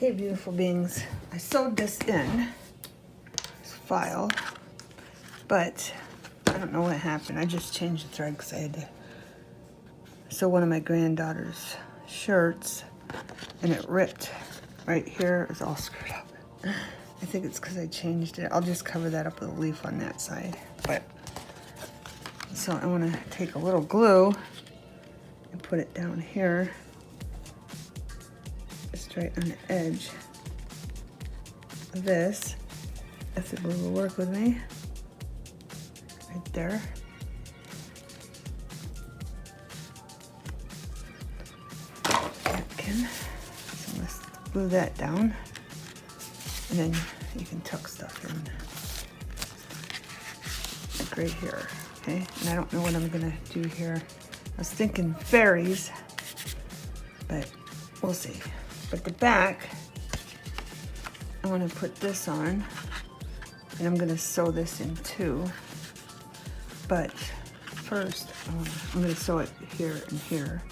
Okay, beautiful beings. I sewed this in, this file, but I don't know what happened. I just changed the thread because I had to sew one of my granddaughter's shirts, and it ripped right here. It's all screwed up. I think it's because I changed it. I'll just cover that up with a leaf on that side. But so I want to take a little glue and put it down here, just right on the edge of this. If the glue will work with me, right there. So let's glue that down, and then you can tuck stuff in, like right here, okay? And I don't know what I'm gonna do here. I was thinking fairies, but we'll see. But the back, I want to put this on, and I'm gonna sew this in too. But first, I'm gonna sew it here and here.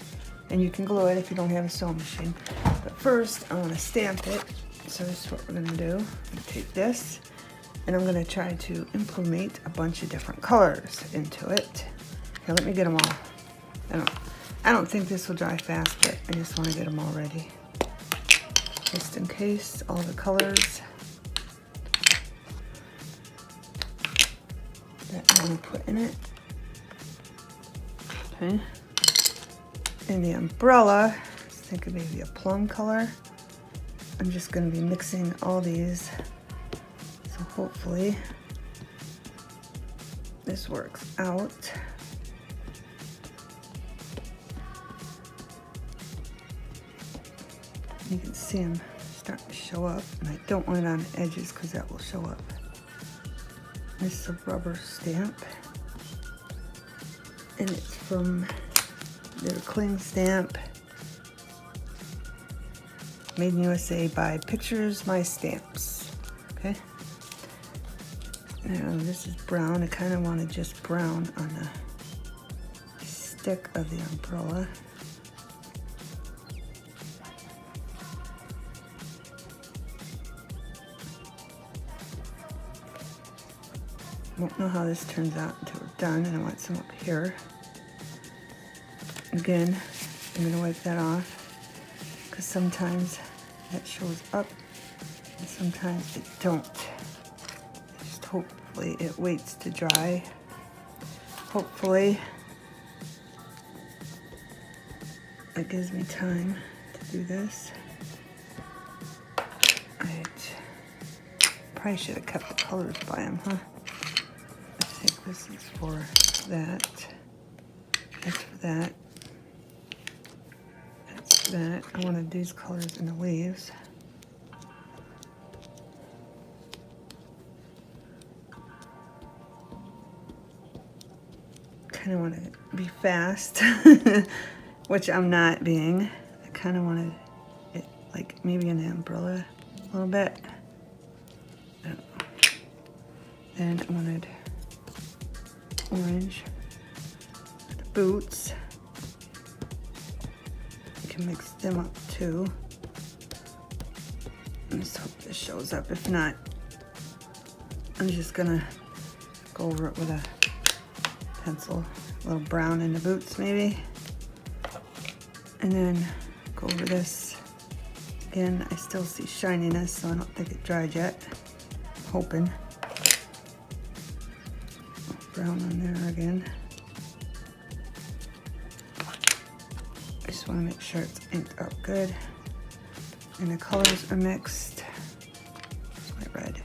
And you can glue it if you don't have a sewing machine. But first, I want to stamp it. So this is what we're going to do. I'm going to take this, and I'm going to try to implement a bunch of different colors into it. Here, let me get them all. I don't think this will dry fast, but I just want to get them all ready. Just in case, all the colors that I want to put in it. Okay. And the umbrella, I was thinking maybe a plum color. I'm just going to be mixing all these, so hopefully this works out. You can see them starting to show up, and I don't want it on the edges because that will show up. This is a rubber stamp, and it's from their cling stamp, made in USA by Pictures My Stamps. Okay. Now this is brown. I kind of want to just brown on the stick of the umbrella. Won't know how this turns out until we're done, and I want some up here. Again, I'm going to wipe that off because sometimes that shows up and sometimes it don't. Just hopefully it waits to dry. Hopefully it gives me time to do this. Right. Probably should have kept the colors by them, huh? I think this is for that. That's for that. That I wanted these colors in the leaves. Kind of want to be fast, which I'm not being. I kind of wanted it like maybe in the umbrella a little bit. I don't know. Then I wanted orange for the boots. Mix them up too. Let's hope this shows up. If not, I'm just gonna go over it with a pencil. A little brown in the boots maybe. And then go over this. Again, I still see shininess, so I don't think it dried yet. I'm hoping. Brown on there again. I just want to make sure it's inked up good and the colors are mixed. Here's my red.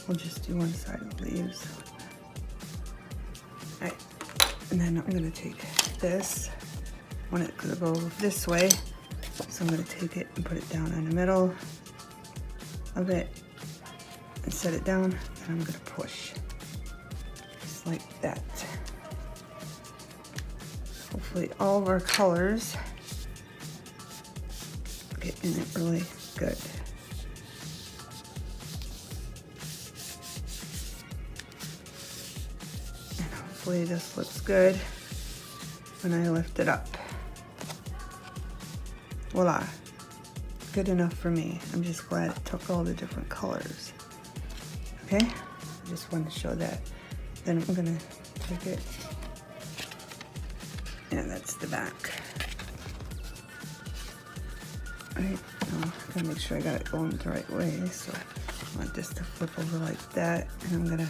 We'll just do one side of the leaves. Alright, and then I'm going to take this. I want it to go this way, so I'm going to take it and put it down in the middle of it and set it down, and I'm going to push just like that. Hopefully all of our colors get in it really good. And hopefully this looks good when I lift it up. Voila. good enough for me. I'm just glad it took all the different colors. Okay, I just wanted to show that. Then I'm gonna take it, yeah, that's the back. All right, now I'm gonna make sure I got it going the right way. So I want this to flip over like that, and I'm gonna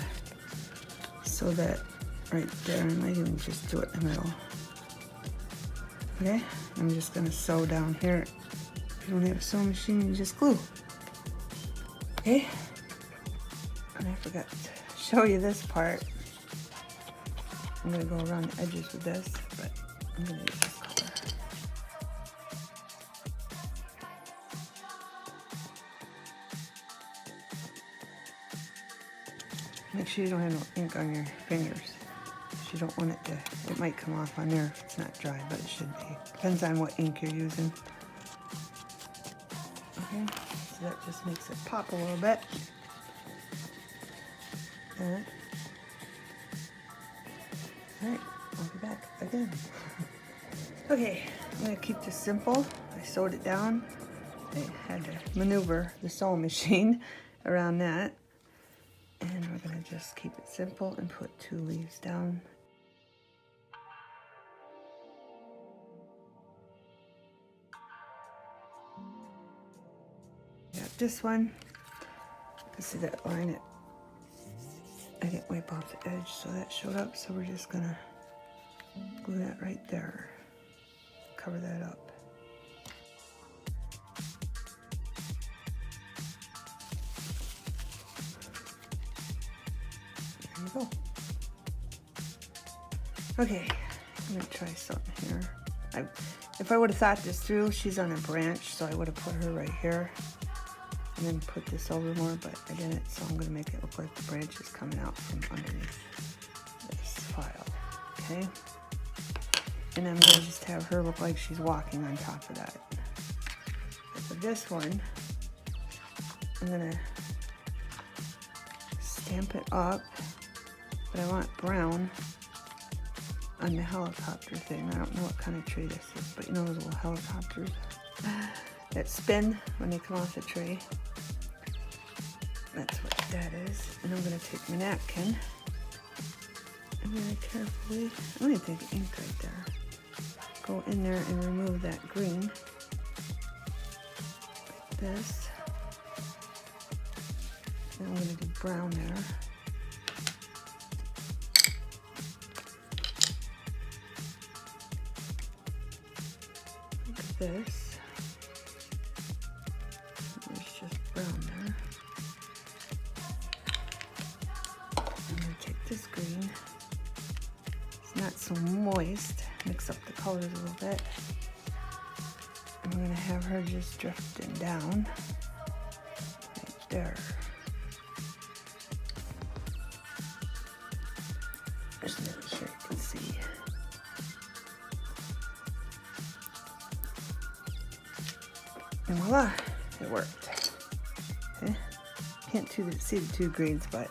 sew that right there. I might even just do it in the middle. Okay, I'm just gonna sew down here. If you don't have a sewing machine, you just glue. Okay, and I forgot to show you this part. I'm gonna go around the edges with this, but I'm gonna use this color. Make sure you don't have no ink on your fingers. You don't want it to, it might come off on there if it's not dry, but it should be. Depends on what ink you're using. Okay, so that just makes it pop a little bit. Alright, I'll be back again. Okay, I'm gonna keep this simple. I sewed it down. I had to maneuver the sewing machine around that. And we're gonna just keep it simple and put 2 leaves down. Got this one. You can see that line, I didn't wipe off the edge, so that showed up. So we're just gonna glue that right there. Cover that up. There you go. Okay, I'm gonna try something here. If I would have thought this through, she's on a branch, so I would have put her right here and then put this over more, but I didn't, so I'm gonna make it look like the branch is coming out from underneath this file, okay? And I'm gonna just have her look like she's walking on top of that. And for this one, I'm gonna stamp it up, but I want brown on the helicopter thing. I don't know what kind of tree this is, but you know those little helicopters that spin when they come off the tree? That's what that is. And I'm gonna take my napkin and very carefully, I'm gonna take ink right there. Go in there and remove that green. Like this. And I'm gonna do brown there. This. There's just brown there. I'm going to take this green. It's not so moist. Mix up the colors a little bit. I'm going to have her just drifting down. Right there. Just make sure you can see. And voila, it worked. Okay. Can't see the 2 greens, but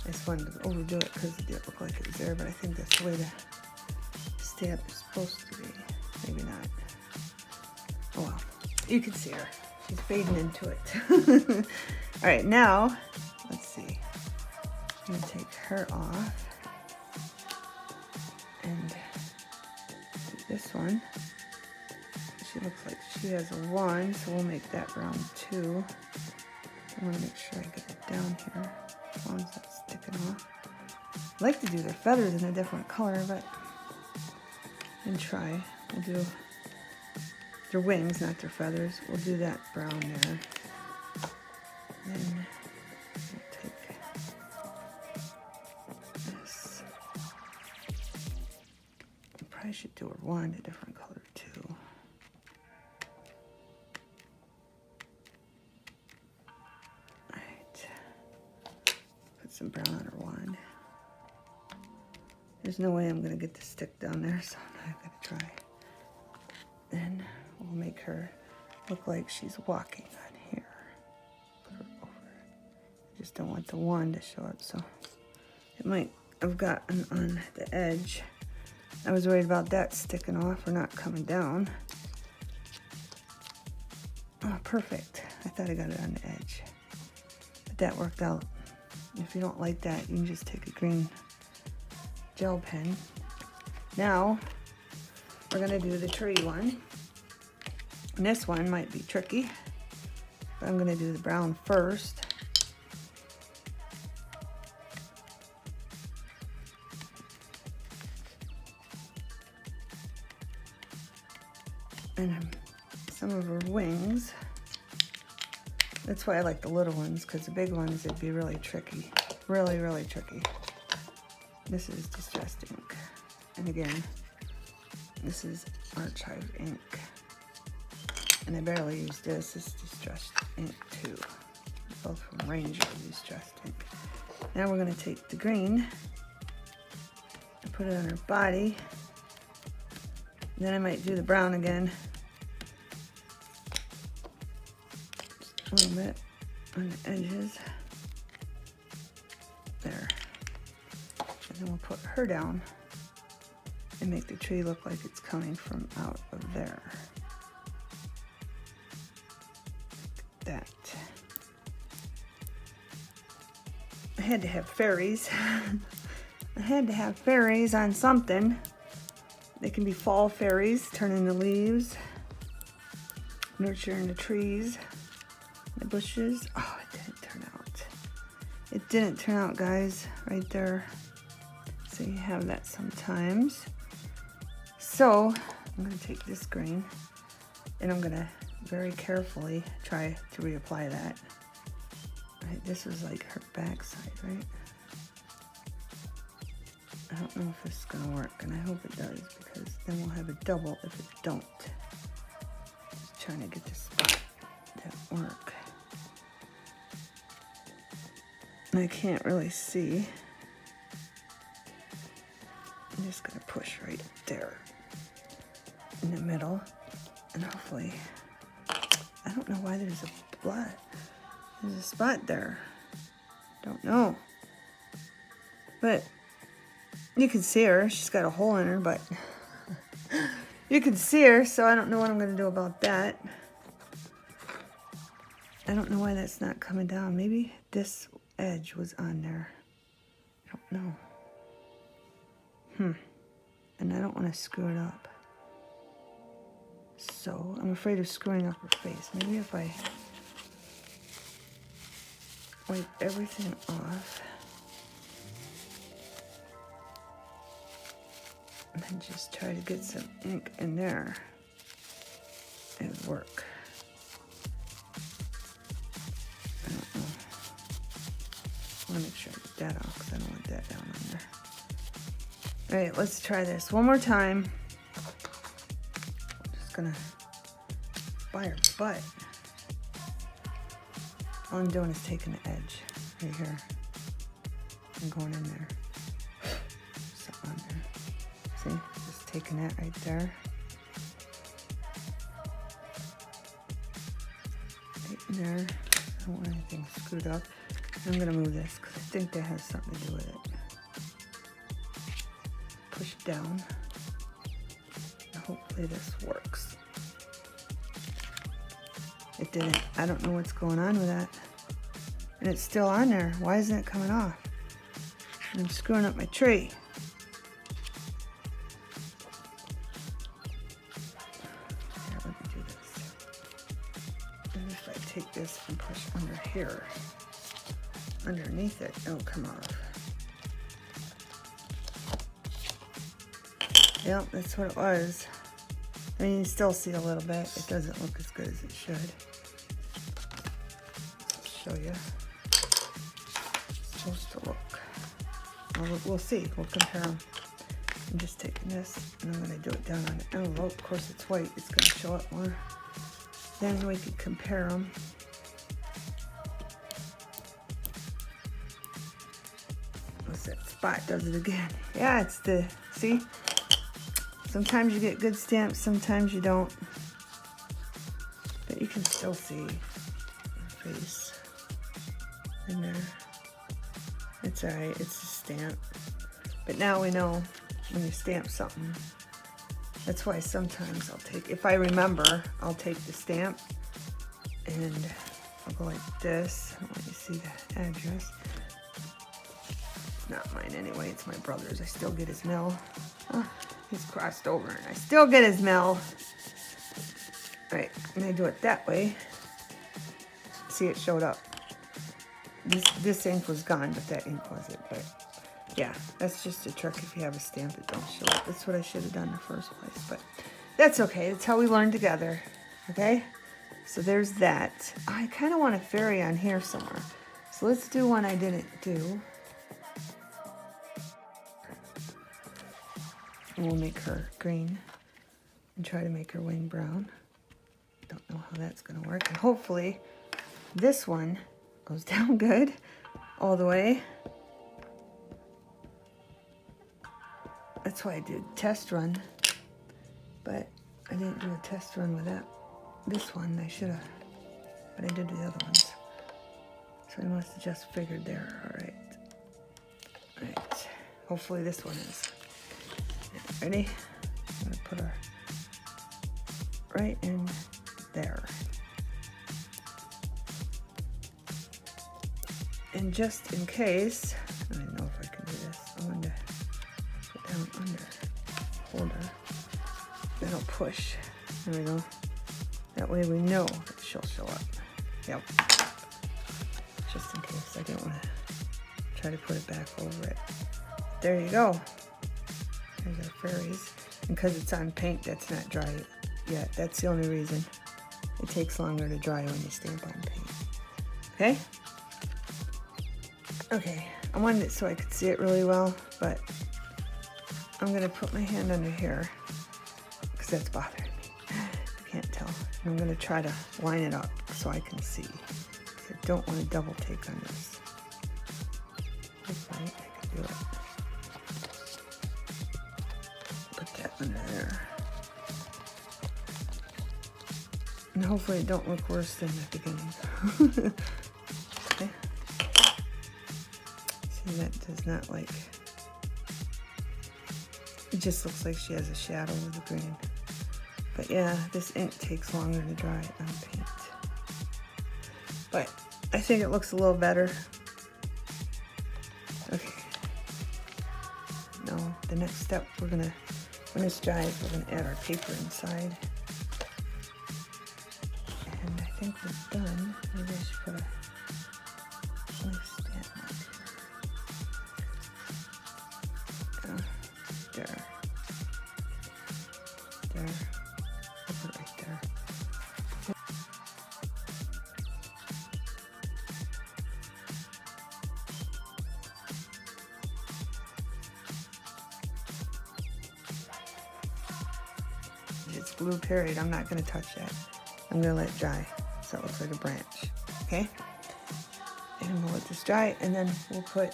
I just wanted to overdo it because it didn't look like it was there, but I think that's the way the stamp is supposed to be. Maybe not. Oh well, you can see her. She's fading into it. All right, now, let's see. I'm gonna take her off and do this one. She looks like she has a 1, so we'll make that brown too. I want to make sure I get it down here as long as that's sticking off. I like to do their feathers in a different color, but and try. We'll do their wings, not their feathers. We'll do that brown there. Then we'll take this. I probably should do her 1 a different color too. Some brown on her wand. There's no way I'm gonna get the stick down there, so I'm not gonna try. Then we'll make her look like she's walking on here. Put her over. I just don't want the wand to show up, so it might have gotten on the edge. I was worried about that sticking off or not coming down. Oh Oh, perfect. I thought I got it on the edge. But that worked out. If you don't like that, you can just take a green gel pen. Now, we're gonna do the tree one. And this one might be tricky, but I'm gonna do the brown first. And some of her wings. That's why I like the little ones, because the big ones, it'd be really tricky. Really, really tricky. This is Distressed ink. And again, this is Archive ink. And I barely use this. This is Distressed ink too. Both from Ranger Distressed ink. Now we're going to take the green and put it on her body. And then I might do the brown again. Just a little bit on the edges. There. And then we'll put her down and make the tree look like it's coming from out of there. Like that. I had to have fairies. I had to have fairies on something. They can be fall fairies, turning the leaves, nurturing the trees, the bushes. Oh, it didn't turn out. It didn't turn out, guys, right there. So you have that sometimes. So I'm gonna take this green and I'm gonna very carefully try to reapply that. Right, this was like her backside, right? I don't know if this is gonna work, and I hope it does, because then we'll have a double if it don't. Just trying to get this spot to work. I can't really see. I'm just gonna push right there in the middle, and hopefully, I don't know why there's a blood. There's a spot there. Don't know. But you can see her. She's got a hole in her, but you can see her, so I don't know what I'm going to do about that. I don't know why that's not coming down. Maybe this edge was on there. I don't know. And I don't want to screw it up. So I'm afraid of screwing up her face. Maybe if I wipe everything off and then just try to get some ink in there, it would work. I don't know. I want to make sure I get that off because I don't want that down on there. All right, let's try this one more time. I'm just gonna buy her butt. All I'm doing is taking the edge right here and going in there. Something on there. See? Just taking that right there. Right in there. I don't want anything screwed up. I'm going to move this because I think that has something to do with it. Push it down. And hopefully this works. It didn't. I don't know what's going on with that. And it's still on there. Why isn't it coming off? I'm screwing up my tree. Here, let me do this. And if I take this and push under here, underneath it, it'll come off. Yep, that's what it was. I mean, you still see a little bit. It doesn't look as good as it should. Show you. It's supposed to look. Well, we'll see. We'll compare them. I'm just taking this and I'm going to do it down on the envelope. Of course, it's white. It's going to show up more. Then we can compare them. What's that spot? Does it again? Yeah, it's the, see? Sometimes you get good stamps, sometimes you don't. But you can still see the face in there. It's alright, it's a stamp. But now we know when you stamp something. That's why sometimes I'll take, if I remember, I'll take the stamp And I'll go like this. I don't want you to see the address. Not mine anyway, it's my brother's. I still get his mail. Oh, he's crossed over and I still get his mail. All right, I'm gonna do it that way. See, it showed up. This ink was gone, but that ink wasn't. But yeah, that's just a trick. If you have a stamp that don't show up. That's what I should have done in the first place, but that's okay. That's how we learn together, okay? So there's that. I kind of want a fairy on here somewhere. So let's do one I didn't do. And we'll make her green and try to make her wing brown. Don't know how that's gonna work. And hopefully this one goes down good all the way. That's why I did test run, but I didn't do a test run with that. This one I should have, but I did the other ones. So I must have just figured there. All right. All right. Hopefully this one is. Ready? I'm gonna put her right in there. And just in case, I don't know if I can do this. I'm going to put down under, hold her, then I'll push. There we go. That way we know that she'll show up. Yep. Just in case. I didn't want to try to put it back over it. There you go. There's our fairies. And because it's on paint, that's not dry yet. That's the only reason. It takes longer to dry when you stamp on paint. Okay? Okay, I wanted it so I could see it really well, but I'm gonna put my hand under here because that's bothering me. You can't tell. And I'm gonna try to line it up so I can see. I don't want to double take on this. Hopefully I can do it. Put that under there. And hopefully it don't look worse than the beginning. Okay. See, that does not like, it just looks like she has a shadow with the green. But yeah, this ink takes longer to dry on paint. But I think it looks a little better. Okay. Now, the next step, when this dries, we're gonna add our paper inside. And I think we're done. Maybe I should put a stamp on here. There. There. I'll put it right there. It's blue period. I'm not going to touch that. I'm going to let it dry so it looks like a branch. Okay? And we'll let this dry, and then we'll put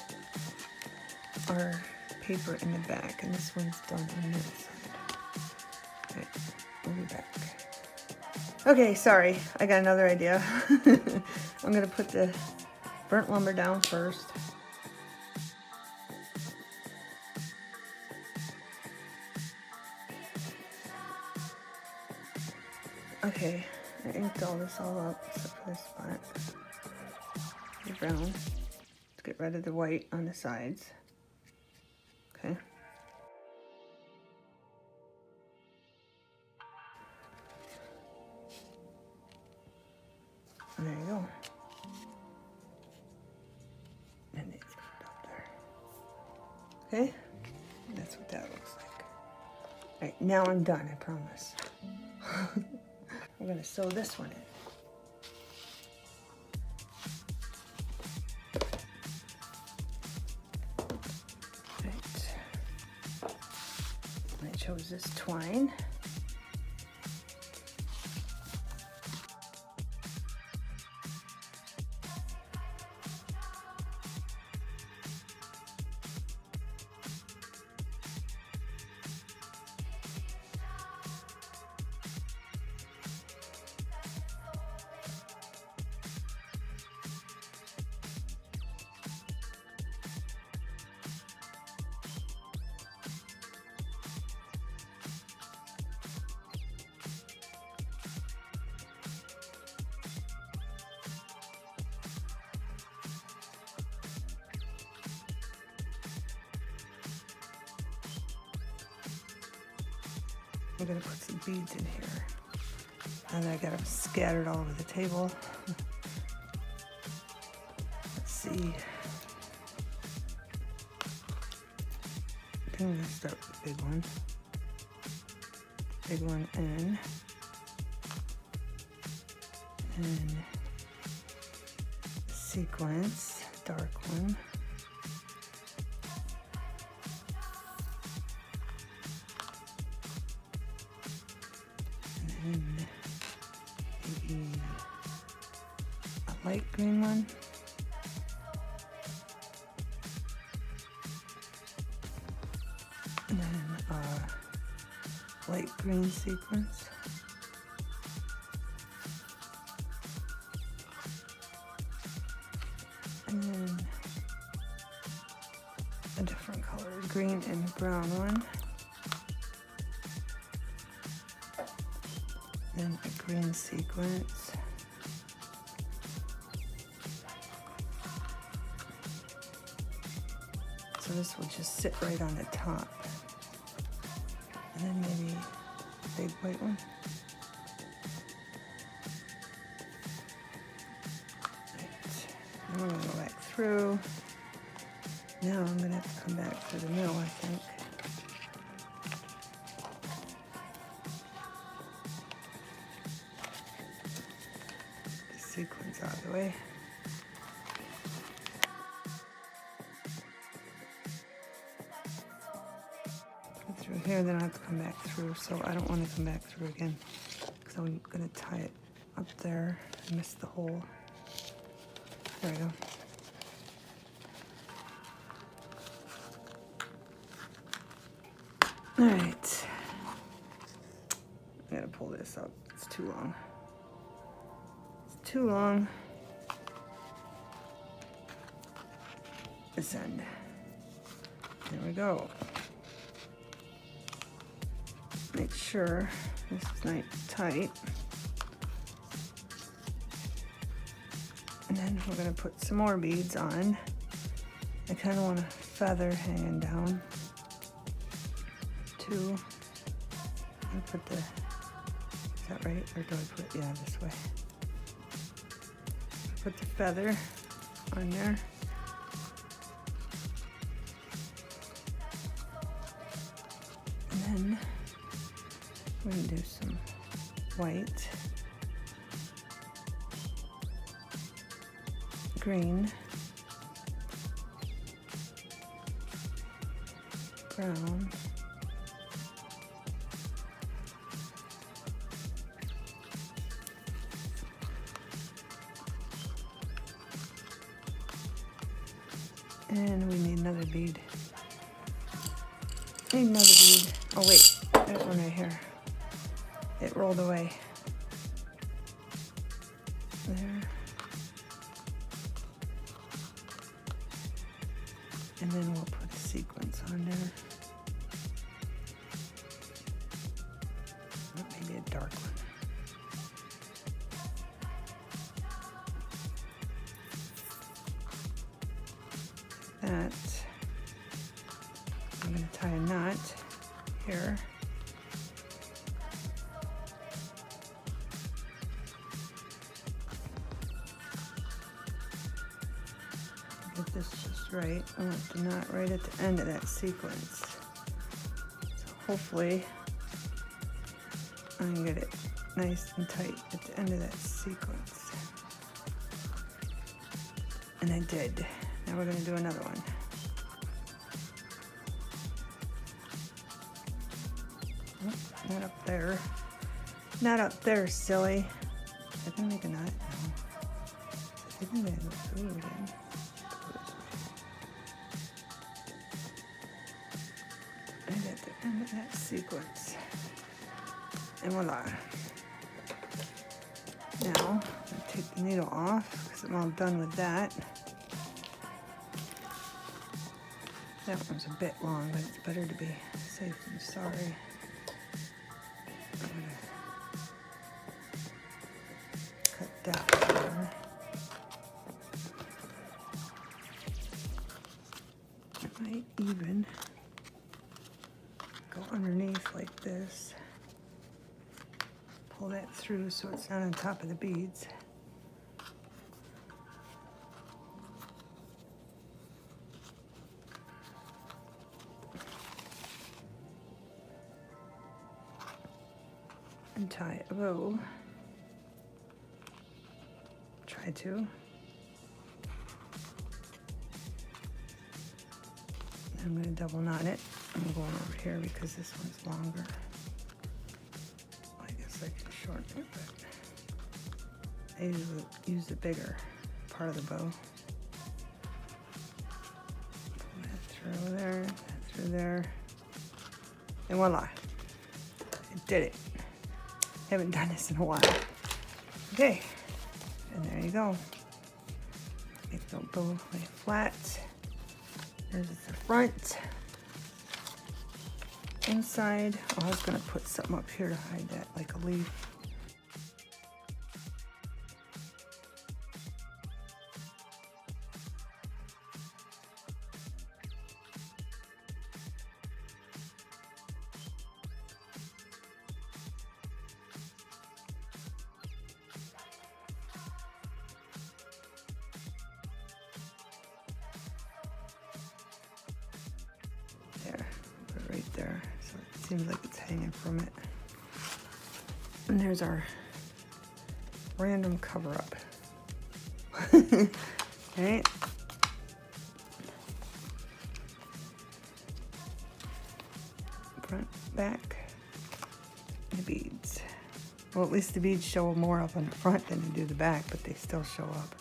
our paper in the back, and this one's done on this side. Alright, we'll be back. Okay, sorry, I got another idea. I'm gonna put the burnt lumber down first. Okay, I inked all this all up except for this spot. The brown. Let's get rid of the white on the sides. Okay. And there you go. And it's up there. Okay? And that's what that looks like. Alright, now I'm done, I promise. I'm gonna sew this one in. I chose this twine. gonna put some beads in here. And I got them scattered all over the table. Let's see. I think I'm gonna start with the big one. Big one in. And sequence, dark one. And then maybe a light green one. And then a light green sequence. And then a different color, green and brown one. Then a green sequence. So this will just sit right on the top. And then maybe a big white one. Right. Then we're gonna go back through. Now I'm gonna have to come back through the middle, I think. The sequence out of the way. Through here, then I have to come back through, so I don't want to come back through again because I'm going to tie it up there and miss the hole. There we go. All right. I'm going to pull this up. It's too long. It's too long. This end. There we go. Make sure this is nice and tight. And then we're gonna put some more beads on. I kind of want a feather hanging down too. I put the, is that right? Or do I put, yeah, this way. Put the feather on there. And then we're going to do some white, green, brown, and we need another bead. Need another bead. Oh wait, that one right here. It rolled away. There. And then we'll put a sequence on there. Maybe a dark one. That. I'm going to tie a knot here. Get this just right. I want the knot right at the end of that sequence. So hopefully I can get it nice and tight at the end of that sequence. And I did. Now we're going to do another one. Oh, not up there. Not up there, silly. I can make a knot now. I think I go through again. And at the end of that sequence. And voila. Now, I'm going to take the needle off because I'm all done with that. That one's a bit long, but it's better to be safe than sorry. I'm going to cut that there. I might even go underneath like this. through so it's not on top of the beads. And tie a bow. Try to. I'm going to double knot it. I'm going over here because this one's longer. I guess I can shorten it, but I usually use the bigger part of the bow. Pull that through there, that through there, and voila! I did it. Haven't done this in a while. Okay, and there you go. Make the bow lay flat. There's the front. Inside, oh, I was gonna put something up here to hide that, like a leaf. There, put it right there. So it seems like it's hanging from it. And there's our random cover-up. Alright. Front, back, and the beads. Well, at least the beads show more up on the front than they do the back, but they still show up.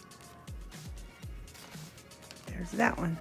There's that one.